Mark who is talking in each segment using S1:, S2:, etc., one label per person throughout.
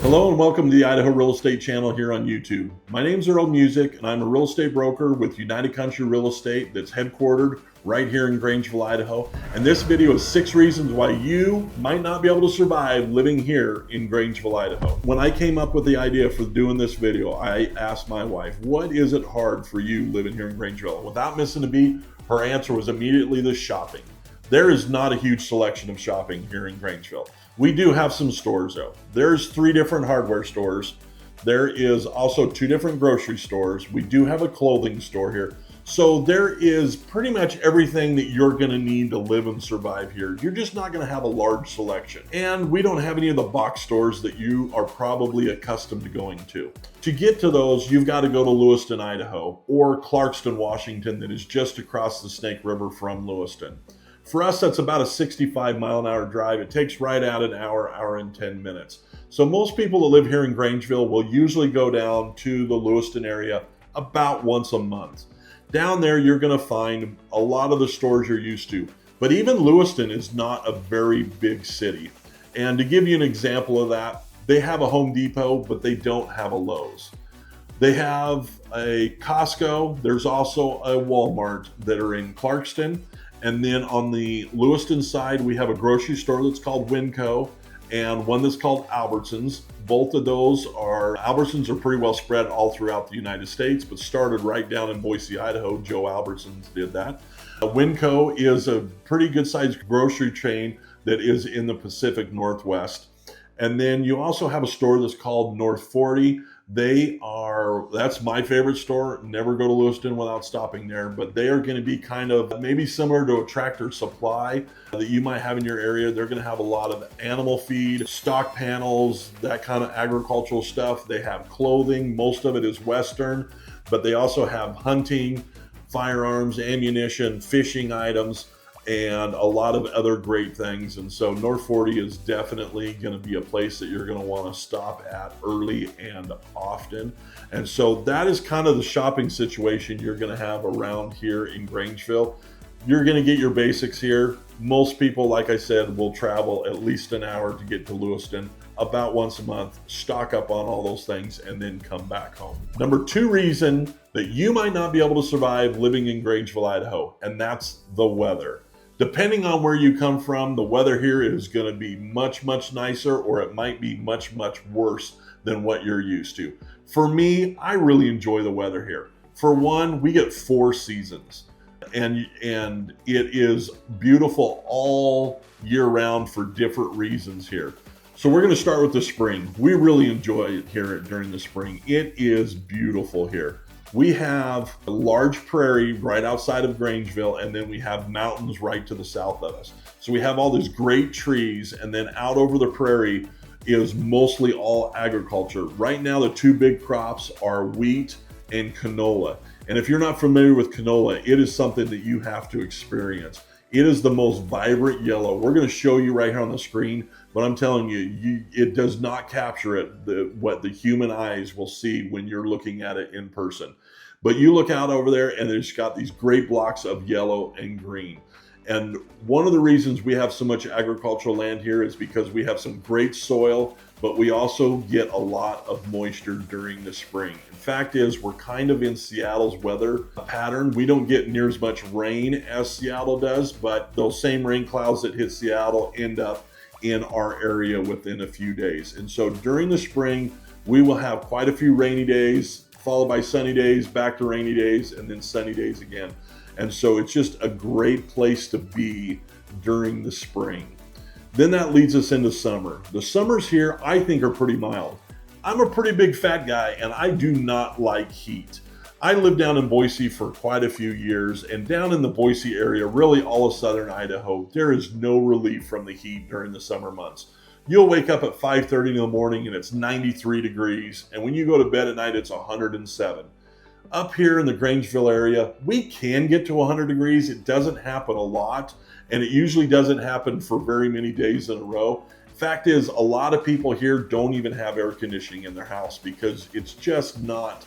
S1: Hello and welcome to the Idaho Real Estate channel here on YouTube. My name's Earl Music and I'm a real estate broker with United Country Real Estate that's headquartered right here in Grangeville, Idaho. And this video is 6 reasons why you might not be able to survive living here in Grangeville, Idaho. When I came up with the idea for doing this video, I asked my wife, what is it hard for you living here in Grangeville? Without missing a beat, her answer was immediately the shopping. There is not a huge selection of shopping here in Grangeville. We do have some stores though. There's 3 different hardware stores. There is also 2 different grocery stores. We do have a clothing store here. So there is pretty much everything that you're gonna need to live and survive here. You're just not gonna have a large selection. And we don't have any of the box stores that you are probably accustomed to going to. To get to those, you've got to go to Lewiston, Idaho, or Clarkston, Washington, that is just across the Snake River from Lewiston. For us, that's about a 65-mile-an-hour drive. It takes right at an hour, hour and 10 minutes. So most people that live here in Grangeville will usually go down to the Lewiston area about once a month. Down there, you're gonna find a lot of the stores you're used to. But even Lewiston is not a very big city. And to give you an example of that, they have a Home Depot, but they don't have a Lowe's. They have a Costco. There's also a Walmart that are in Clarkston. And then on the Lewiston side, we have a grocery store that's called Winco and one that's called Albertsons. Both of those are, Albertsons are pretty well spread all throughout the United States, but started right down in Boise, Idaho. Joe Albertsons did that. Winco is a pretty good sized grocery chain that is in the Pacific Northwest. And then you also have a store that's called North 40. That's my favorite store. Never go to Lewiston without stopping there, but they are going to be kind of maybe similar to a Tractor Supply that you might have in your area. They're going to have a lot of animal feed, stock panels, that kind of agricultural stuff. They have clothing. Most of it is Western, but they also have hunting, firearms, ammunition, fishing items, and a lot of other great things. And so North 40 is definitely going to be a place that you're going to want to stop at early and often. And so that is kind of the shopping situation you're going to have around here in Grangeville. You're going to get your basics here. Most people, like I said, will travel at least an hour to get to Lewiston about once a month, stock up on all those things, and then come back home. Number 2 reason that you might not be able to survive living in Grangeville, Idaho, and that's the weather. Depending on where you come from, the weather here is going to be much, much nicer, or it might be much, much worse than what you're used to. For me, I really enjoy the weather here. For one, we get 4 seasons, and it is beautiful all year round for different reasons here. So we're going to start with the spring. We really enjoy it here during the spring. It is beautiful here. We have a large prairie right outside of Grangeville, and then we have mountains right to the south of us. So we have all these great trees, and then out over the prairie is mostly all agriculture. Right now, the 2 big crops are wheat and canola. And if you're not familiar with canola, it is something that you have to experience. It is the most vibrant yellow. We're going to show you right here on the screen, but I'm telling you, it does not capture what the human eyes will see when you're looking at it in person. But you look out over there and it's got these great blocks of yellow and green. And one of the reasons we have so much agricultural land here is because we have some great soil, but we also get a lot of moisture during the spring. The fact is, we're kind of in Seattle's weather pattern. We don't get near as much rain as Seattle does, but those same rain clouds that hit Seattle end up in our area within a few days. And so during the spring, we will have quite a few rainy days, followed by sunny days, back to rainy days, and then sunny days again. And so it's just a great place to be during the spring. Then that leads us into summer. The summers here, I think, are pretty mild. I'm a pretty big fat guy, and I do not like heat. I lived down in Boise for quite a few years, and down in the Boise area, really all of southern Idaho, there is no relief from the heat during the summer months. You'll wake up at 5:30 in the morning and it's 93 degrees, and when you go to bed at night, it's 107. Up here in the Grangeville area, we can get to 100 degrees. It doesn't happen a lot, and it usually doesn't happen for very many days in a row. Fact is, a lot of people here don't even have air conditioning in their house because it's just not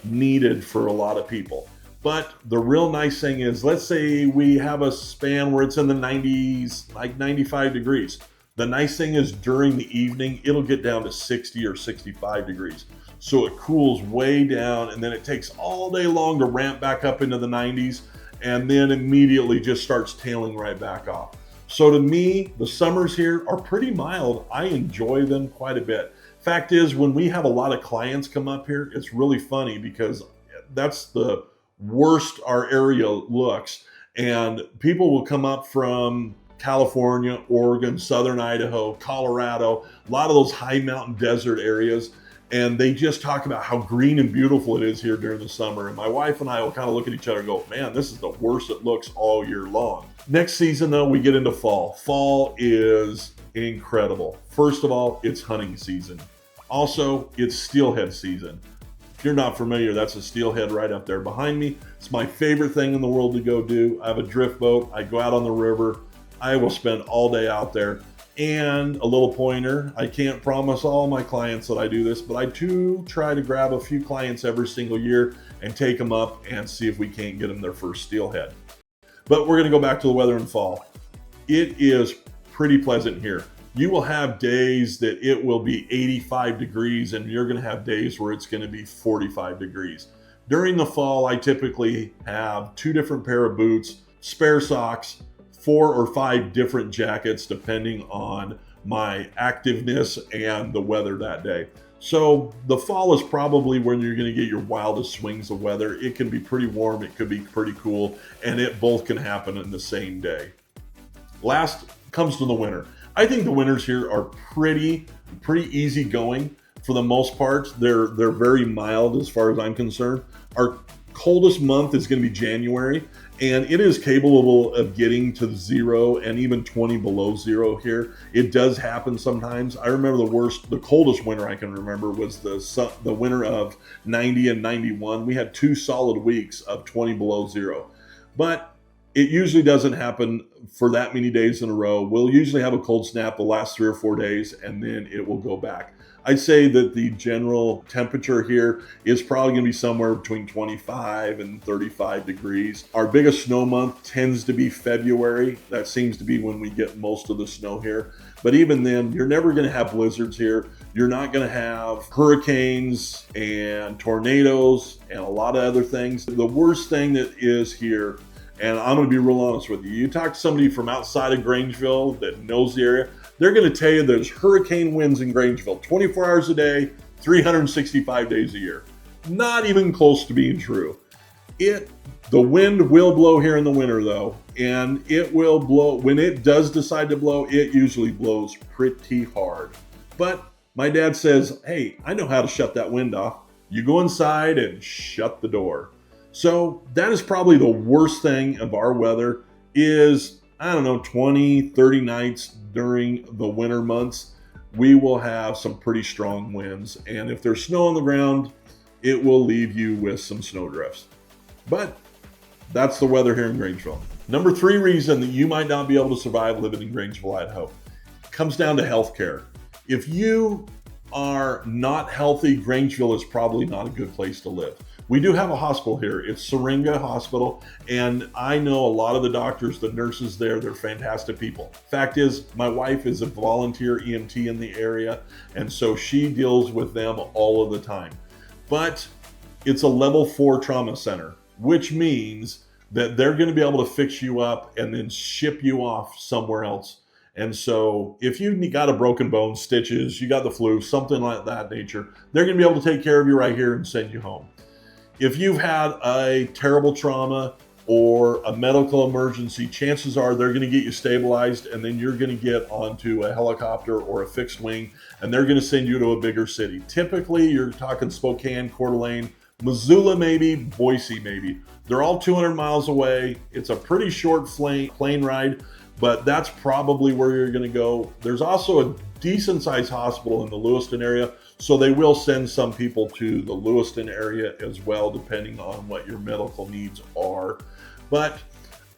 S1: needed for a lot of people. But the real nice thing is, let's say we have a span where it's in the 90s, like 95 degrees. The nice thing is during the evening, it'll get down to 60 or 65 degrees. So it cools way down, and then it takes all day long to ramp back up into the 90s, and then immediately just starts tailing right back off. So to me, the summers here are pretty mild. I enjoy them quite a bit. Fact is, when we have a lot of clients come up here, it's really funny because that's the worst our area looks. And people will come up from California, Oregon, Southern Idaho, Colorado, a lot of those high mountain desert areas. And they just talk about how green and beautiful it is here during the summer. And my wife and I will kind of look at each other and go, man, this is the worst it looks all year long. Next season, though, we get into fall. Fall is incredible. First of all, it's hunting season. Also, it's steelhead season. If you're not familiar, that's a steelhead right up there behind me. It's my favorite thing in the world to go do. I have a drift boat. I go out on the river. I will spend all day out there. And a little pointer, I can't promise all my clients that I do this, but I do try to grab a few clients every single year and take them up and see if we can't get them their first steelhead. But we're gonna go back to the weather in fall. It is pretty pleasant here. You will have days that it will be 85 degrees and you're gonna have days where it's gonna be 45 degrees. During the fall, I typically have 2 different pair of boots, spare socks, 4 or 5 different jackets depending on my activeness and the weather that day. So the fall is probably when you're going to get your wildest swings of weather. It can be pretty warm, it could be pretty cool, and it both can happen in the same day. Last comes to the winter. I think the winters here are pretty easy going for the most part. They're very mild as far as I'm concerned. Our coldest month is going to be January, and it is capable of getting to 0 and even 20 below 0 here. It does happen sometimes. I remember the coldest winter I can remember was the winter of 90 and 91. We had 2 solid weeks of 20 below 0, but it usually doesn't happen for that many days in a row. We'll usually have a cold snap the last 3 or 4 days, and then it will go back. I'd say that the general temperature here is probably going to be somewhere between 25 and 35 degrees. Our biggest snow month tends to be February. That seems to be when we get most of the snow here. But even then, you're never going to have blizzards here. You're not going to have hurricanes and tornadoes and a lot of other things. The worst thing that is here, and I'm going to be real honest with you, you talk to somebody from outside of Grangeville that knows the area, they're going to tell you there's hurricane winds in Grangeville 24 hours a day, 365 days a year. Not even close to being true. The wind will blow here in the winter though, and it will blow. When it does decide to blow, it usually blows pretty hard. But my dad says, hey, I know how to shut that wind off. You go inside and shut the door. So that is probably the worst thing of our weather is, I don't know, 20, 30 nights during the winter months. We will have some pretty strong winds. And if there's snow on the ground, it will leave you with some snow drifts. But that's the weather here in Grangeville. Number 3 reason that you might not be able to survive living in Grangeville, Idaho, comes down to healthcare. If you are not healthy, Grangeville is probably not a good place to live. We do have a hospital here. It's Syringa Hospital, and I know a lot of the doctors, the nurses there, they're fantastic people. Fact is, my wife is a volunteer EMT in the area, and so she deals with them all of the time. But it's a level 4 trauma center, which means that they're going to be able to fix you up and then ship you off somewhere else. And so if you got a broken bone, stitches, you got the flu, something like that nature, they're going to be able to take care of you right here and send you home. If you've had a terrible trauma or a medical emergency, chances are they're going to get you stabilized, and then you're going to get onto a helicopter or a fixed wing, and they're going to send you to a bigger city. Typically, you're talking Spokane, Coeur d'Alene, Missoula maybe, Boise maybe. They're all 200 miles away. It's a pretty short plane ride, but that's probably where you're going to go. There's also a decent sized hospital in the Lewiston area, so they will send some people to the Lewiston area as well, depending on what your medical needs are. But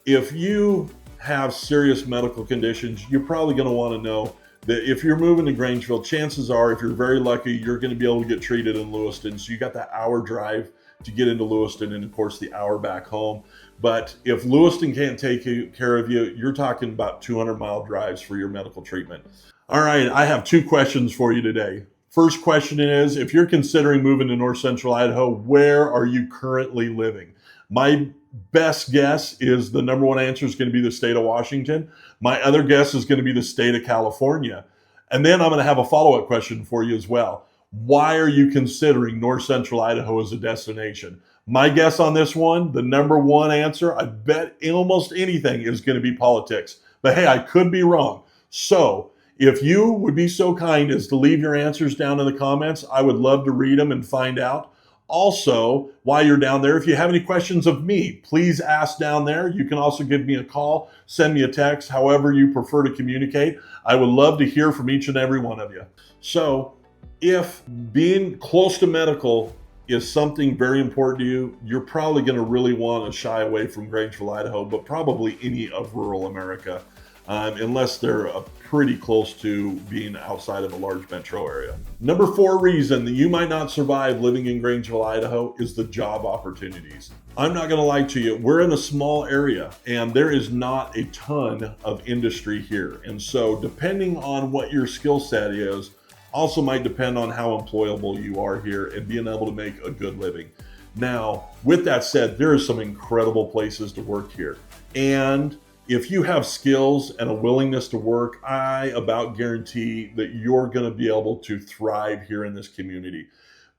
S1: if you have serious medical conditions, you're probably going to want to know that if you're moving to Grangeville, chances are, if you're very lucky, you're going to be able to get treated in Lewiston. So you got that hour drive to get into Lewiston, and of course the hour back home. But if Lewiston can't take care of you, you're talking about 200-mile drives for your medical treatment. All right, I have two questions for you today. First question is, if you're considering moving to North Central Idaho, where are you currently living? My best guess is the number one answer is going to be the state of Washington. My other guess is going to be the state of California. And then I'm going to have a follow-up question for you as well. Why are you considering North Central Idaho as a destination? My guess on this one, the number one answer, I bet almost anything is going to be politics. But hey, I could be wrong. So if you would be so kind as to leave your answers down in the comments, I would love to read them and find out. Also, while you're down there, if you have any questions of me, please ask down there. You can also give me a call, send me a text, however you prefer to communicate. I would love to hear from each and every one of you. So if being close to medical is something very important to you, you're probably going to really want to shy away from Grangeville, Idaho, but probably any of rural America, unless they're pretty close to being outside of a large metro area. Number 4 reason that you might not survive living in Grangeville, Idaho is the job opportunities. I'm not going to lie to you, we're in a small area and there is not a ton of industry here. And so depending on what your skill set is, also might depend on how employable you are here and being able to make a good living. Now, with that said, there are some incredible places to work here. And if you have skills and a willingness to work, I about guarantee that you're going to be able to thrive here in this community.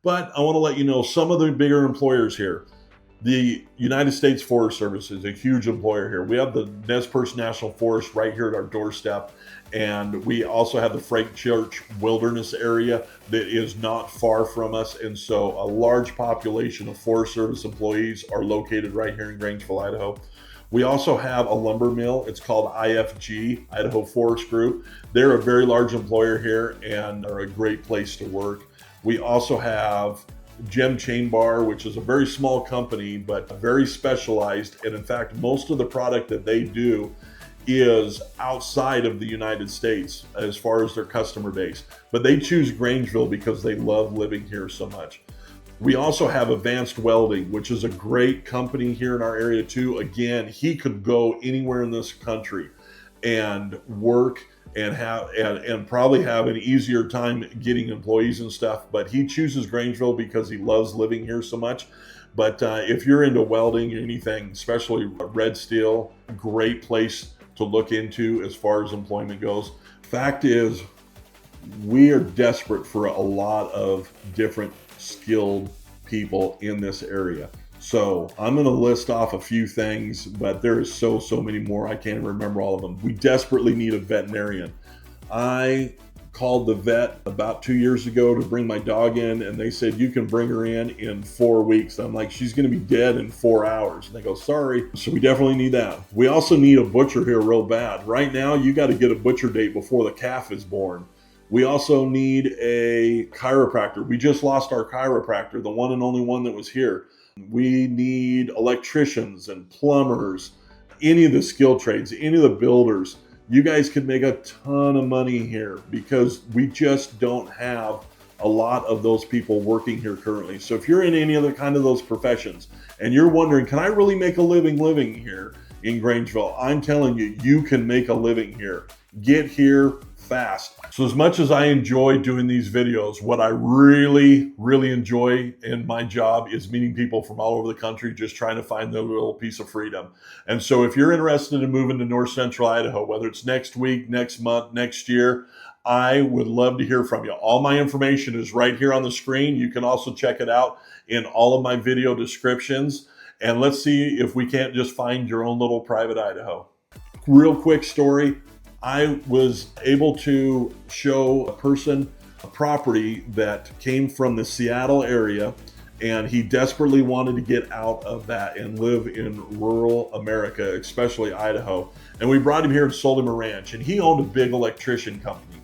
S1: But I want to let you know some of the bigger employers here. The United States Forest Service is a huge employer here. We have the Nez Perce National Forest right here at our doorstep. And we also have the Frank Church Wilderness area that is not far from us. And so a large population of Forest Service employees are located right here in Grangeville, Idaho. We also have a lumber mill. It's called IFG, Idaho Forest Group. They're a very large employer here and are a great place to work. We also have Gem Chain Bar, which is a very small company, but very specialized. And in fact, most of the product that they do is outside of the United States as far as their customer base. But they choose Grangeville because they love living here so much. We also have Advanced Welding, which is a great company here in our area too. Again, he could go anywhere in this country and work and have and probably have an easier time getting employees and stuff, but he chooses Grangeville because he loves living here so much. But if you're into welding or anything, especially red steel, great place to look into as far as employment goes. Fact is, we are desperate for a lot of different skilled people in this area. So I'm going to list off a few things, but there is so many more. I can't remember all of them. We desperately need a veterinarian. I called the vet about 2 years ago to bring my dog in, and they said, you can bring her in 4 weeks. I'm like, she's going to be dead in 4 hours. And they go, sorry. So we definitely need that. We also need a butcher here real bad. Right now, you got to get a butcher date before the calf is born. We also need a chiropractor. We just lost our chiropractor, the one and only one that was here. We need electricians and plumbers, any of the skill trades, any of the builders. You guys could make a ton of money here because we just don't have a lot of those people working here currently. So if you're in any other kind of those professions and you're wondering, can I really make a living here in Grangeville? I'm telling you, you can make a living here. Get here fast. So as much as I enjoy doing these videos, what I really enjoy in my job is meeting people from all over the country, just trying to find their little piece of freedom. And so if you're interested in moving to North Central Idaho, whether it's next week, next month, next year, I would love to hear from you. All my information is right here on the screen. You can also check it out in all of my video descriptions. And let's see if we can't just find your own little private Idaho. Real quick story. I was able to show a person a property that came from the Seattle area, and he desperately wanted to get out of that and live in rural America, especially Idaho. And we brought him here and sold him a ranch, and he owned a big electrician company.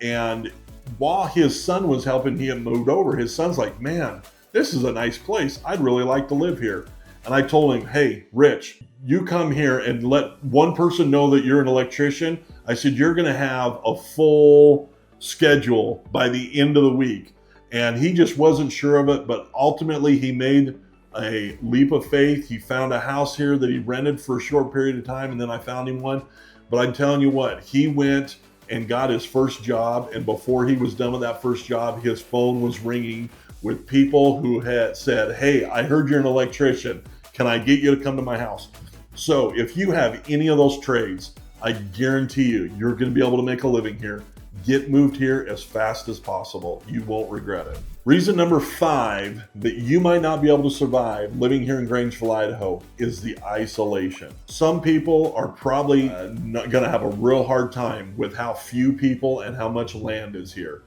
S1: And while his son was helping him move over, his son's like, man, this is a nice place. I'd really like to live here. And I told him, hey, Rich, you come here and let one person know that you're an electrician. I said, you're going to have a full schedule by the end of the week. And he just wasn't sure of it, but ultimately he made a leap of faith. He found a house here that he rented for a short period of time, and then I found him one. But I'm telling you what, he went and got his first job. And before he was done with that first job, his phone was ringing with people who had said, hey, I heard you're an electrician. Can I get you to come to my house? So if you have any of those trades, I guarantee you, you're going to be able to make a living here. Get moved here as fast as possible. You won't regret it. Reason number 5 that you might not be able to survive living here in Grangeville, Idaho is the isolation. Some people are probably not going to have a real hard time with how few people and how much land is here.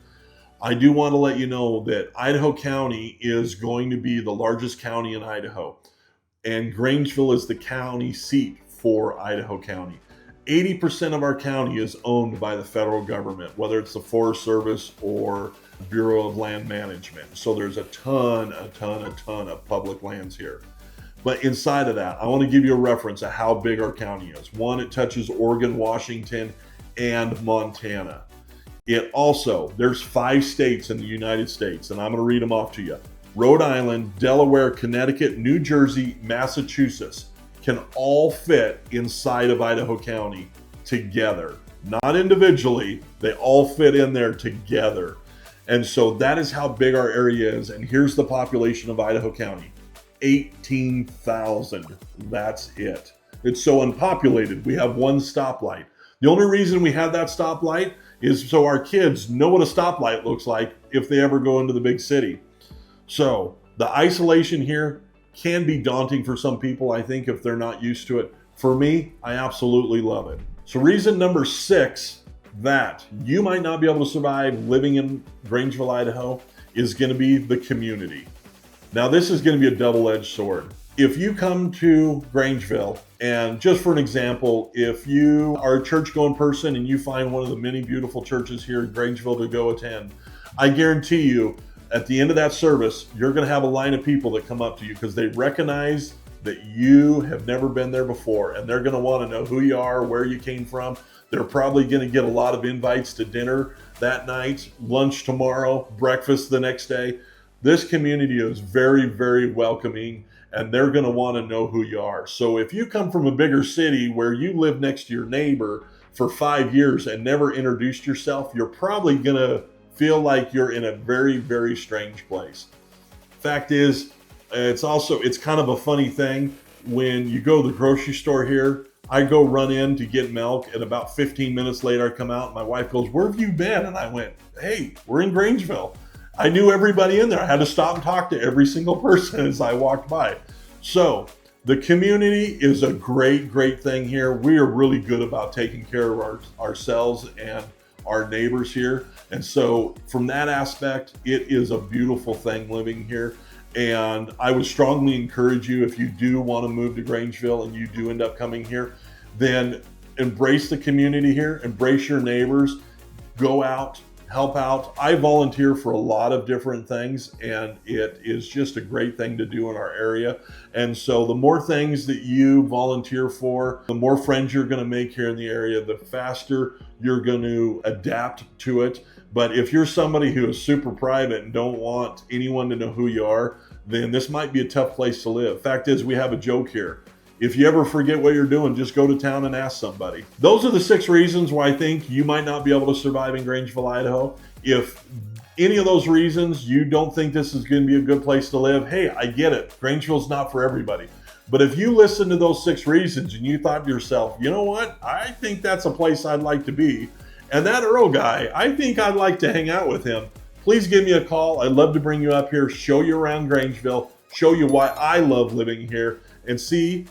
S1: I do want to let you know that Idaho County is going to be the largest county in Idaho, and Grangeville is the county seat for Idaho County. 80% of our county is owned by the federal government, whether it's the Forest Service or Bureau of Land Management. So there's a ton of public lands here. But inside of that, I want to give you a reference of how big our county is. One, it touches Oregon, Washington, and Montana. There's 5 states in the United States, and I'm going to read them off to you. Rhode Island, Delaware, Connecticut, New Jersey, Massachusetts can all fit inside of Idaho County together. Not individually, they all fit in there together. And so that is how big our area is. And here's the population of Idaho County, 18,000. That's it. It's so unpopulated. We have one stoplight. The only reason we have that stoplight is so our kids know what a stoplight looks like if they ever go into the big city. So the isolation here can be daunting for some people, I think, if they're not used to it. For me, I absolutely love it. So reason number 6 that you might not be able to survive living in Grangeville, Idaho is going to be the community. Now, this is going to be a double-edged sword. If you come to Grangeville, and just for an example, if you are a church-going person and you find one of the many beautiful churches here in Grangeville to go attend, I guarantee you, at the end of that service, you're going to have a line of people that come up to you because they recognize that you have never been there before, and they're going to want to know who you are, where you came from. They're probably going to get a lot of invites to dinner that night, lunch tomorrow, breakfast the next day. This community is very, very welcoming, and they're going to want to know who you are. So if you come from a bigger city where you live next to your neighbor for 5 years and never introduced yourself, you're probably going to feel like you're in a very, very strange place. Fact is, it's kind of a funny thing. When you go to the grocery store here, I go run in to get milk, and about 15 minutes later I come out and my wife goes, "Where have you been?" And I went, "Hey, we're in Grangeville." I knew everybody in there. I had to stop and talk to every single person as I walked by. So the community is a great, great thing here. We are really good about taking care of ourselves and our neighbors here. And so from that aspect, it is a beautiful thing living here. And I would strongly encourage you, if you do want to move to Grangeville and you do end up coming here, then embrace the community here, embrace your neighbors, go out, help out. I volunteer for a lot of different things, and it is just a great thing to do in our area. And so the more things that you volunteer for, the more friends you're going to make here in the area, the faster you're going to adapt to it. But if you're somebody who is super private and don't want anyone to know who you are, then this might be a tough place to live. Fact is, we have a joke here. If you ever forget what you're doing, just go to town and ask somebody. Those are the 6 reasons why I think you might not be able to survive in Grangeville, Idaho. If any of those reasons you don't think this is going to be a good place to live, hey, I get it. Grangeville's not for everybody. But if you listen to those 6 reasons and you thought to yourself, you know what? I think that's a place I'd like to be. And that Earl guy, I think I'd like to hang out with him. Please give me a call. I'd love to bring you up here, show you around Grangeville, show you why I love living here, and see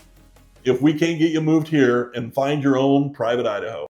S1: if we can't get you moved here and find your own private Idaho.